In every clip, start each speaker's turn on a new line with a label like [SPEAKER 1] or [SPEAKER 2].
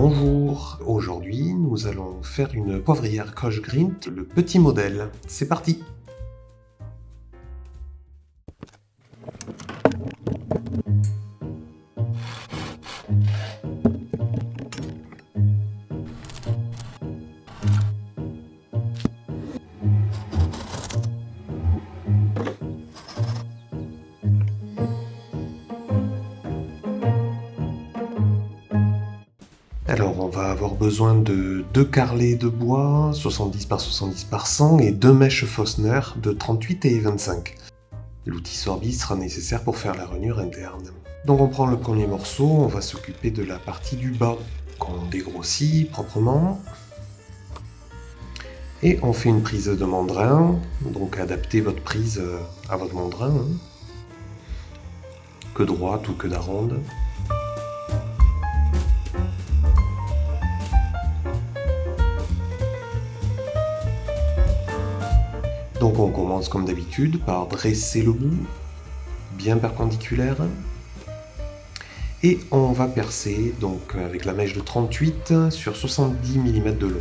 [SPEAKER 1] Bonjour, aujourd'hui nous allons faire une poivrière Koch Grint, le petit modèle. C'est parti! Alors on va avoir besoin de 2 carrelets de bois, 70 par 70 par 100 et 2 mèches Forstner de 38 et 25. L'outil Sorbi sera nécessaire pour faire la rainure interne. Donc on prend le premier morceau, on va s'occuper de la partie du bas qu'on dégrossit proprement. Et on fait une prise de mandrin, donc adaptez votre prise à votre mandrin, que droite ou que d'aronde. Donc on commence comme d'habitude par dresser le bout, bien perpendiculaire. Et on va percer donc avec la mèche de 38 sur 70 mm de long.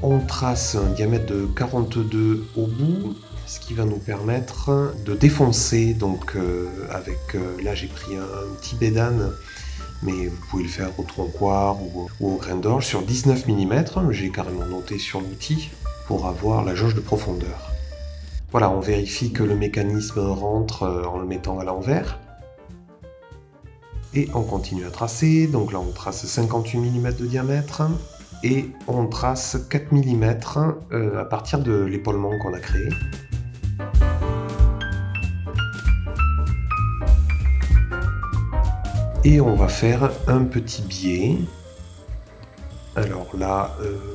[SPEAKER 1] On trace un diamètre de 42 au bout, ce qui va nous permettre de défoncer, donc là j'ai pris un petit bédane, mais vous pouvez le faire au troncoir ou au grain d'orge sur 19 mm, j'ai carrément noté sur l'outil pour avoir la jauge de profondeur. Voilà, on vérifie que le mécanisme rentre en le mettant à l'envers. Et on continue à tracer, donc là on trace 58 mm de diamètre. Et on trace 4 mm à partir de l'épaulement qu'on a créé. Et on va faire un petit biais. Alors là,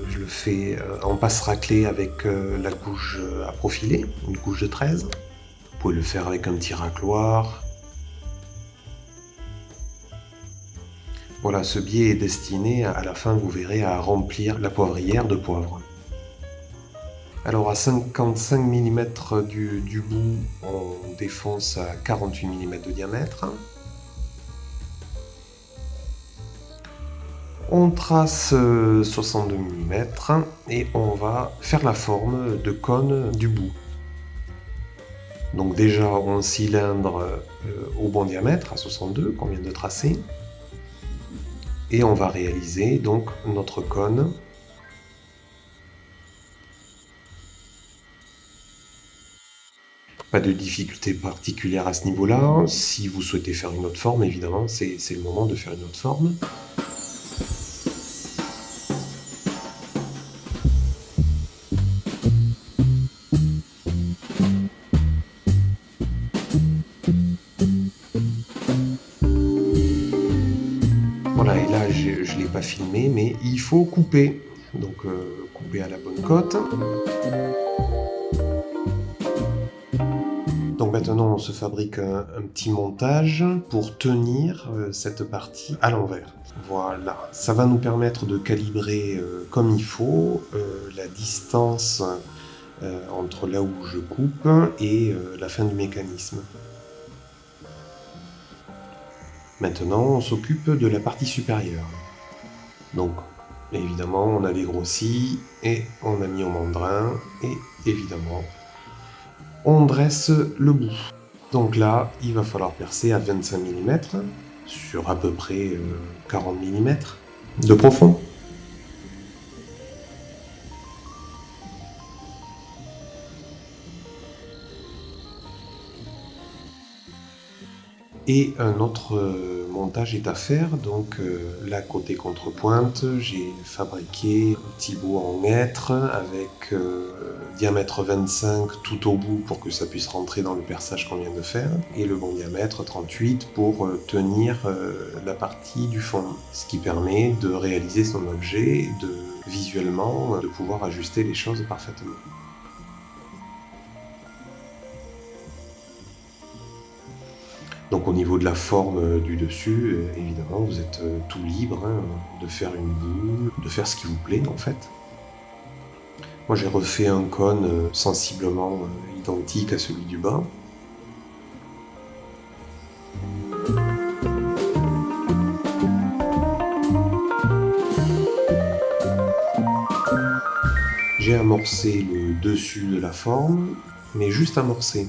[SPEAKER 1] je le fais en passe raclée avec la gouge à profiler, une gouge de 13. Vous pouvez le faire avec un petit racloir. Voilà, ce biais est destiné, à la fin, vous verrez, à remplir la poivrière de poivre. Alors à 55 mm du bout, on défonce à 48 mm de diamètre. On trace 62 mm et on va faire la forme de cône du bout. Donc déjà, on cylindre au bon diamètre, à 62, qu'on vient de tracer. Et on va réaliser donc notre cône. Pas de difficulté particulière à ce niveau-là. Si vous souhaitez faire une autre forme, évidemment, c'est le moment de faire une autre forme. Voilà, et là, je ne l'ai pas filmé, mais il faut couper. Donc, couper à la bonne cote. Donc maintenant, on se fabrique un petit montage pour tenir cette partie à l'envers. Voilà, ça va nous permettre de calibrer comme il faut la distance entre là où je coupe et la fin du mécanisme. Maintenant, on s'occupe de la partie supérieure. Donc, évidemment, on a dégrossi et on a mis au mandrin et évidemment, on dresse le bout. Donc là, il va falloir percer à 25 mm sur à peu près 40 mm de profond. Et un autre montage est à faire, donc là côté contrepointe, j'ai fabriqué un petit bout en hêtre avec diamètre 25 tout au bout pour que ça puisse rentrer dans le perçage qu'on vient de faire, et le bon diamètre 38 pour tenir la partie du fond, ce qui permet de réaliser son objet et de visuellement de pouvoir ajuster les choses parfaitement. Donc au niveau de la forme du dessus, évidemment, vous êtes tout libre hein, de faire une boule, de faire ce qui vous plaît en fait. Moi j'ai refait un cône sensiblement identique à celui du bas. J'ai amorcé le dessus de la forme, mais juste amorcé.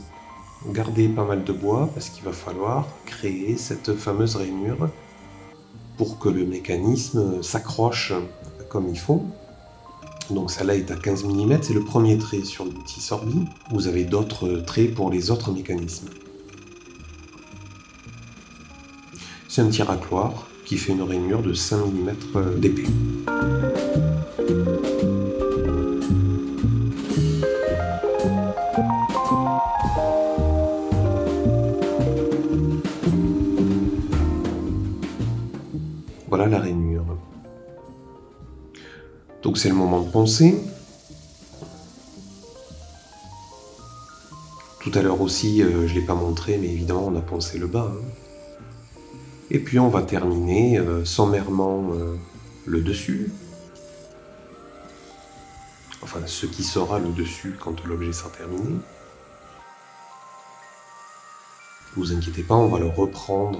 [SPEAKER 1] Gardez pas mal de bois parce qu'il va falloir créer cette fameuse rainure pour que le mécanisme s'accroche comme il faut. Donc celle-là est à 15 mm, c'est le premier trait sur l'outil Sorbi. Vous avez d'autres traits pour les autres mécanismes. C'est un petit racloir qui fait une rainure de 5 mm d'épais. Voilà la rainure. Donc c'est le moment de poncer. Tout à l'heure aussi, je ne l'ai pas montré, mais évidemment on a poncé le bas. Hein. Et puis on va terminer sommairement le dessus. Enfin, ce qui sera le dessus quand l'objet sera terminé. Ne vous inquiétez pas, on va le reprendre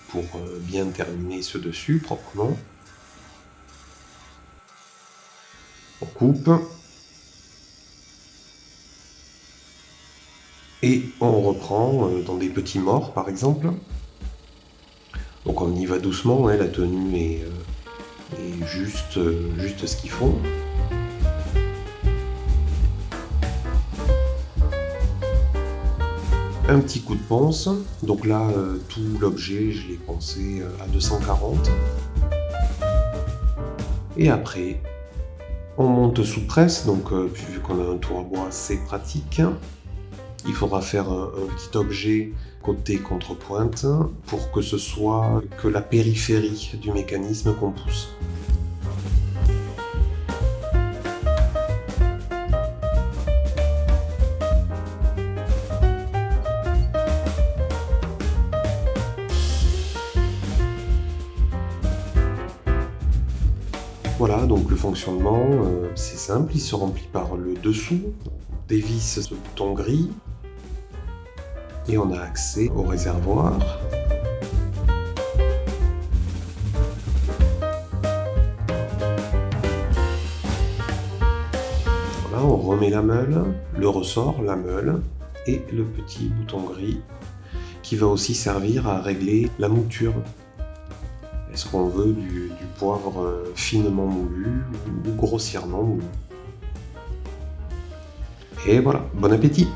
[SPEAKER 1] pour bien terminer ce dessus proprement. On coupe. Et on reprend dans des petits morts par exemple. Donc on y va doucement, hein, la tenue est juste ce qu'il faut. Un petit coup de ponce. Donc là, tout l'objet, je l'ai poncé à 240. Et après, on monte sous presse. Donc vu qu'on a un tour à bois, c'est pratique. Il faudra faire un petit objet côté contrepointe pour que ce soit que la périphérie du mécanisme qu'on pousse. Voilà, donc le fonctionnement, c'est simple, il se remplit par le dessous, on dévisse ce bouton gris, et on a accès au réservoir. Voilà, on remet la meule, le ressort, la meule, et le petit bouton gris, qui va aussi servir à régler la mouture. Est-ce qu'on veut du poivre finement moulu ou grossièrement moulu? Et voilà, bon appétit!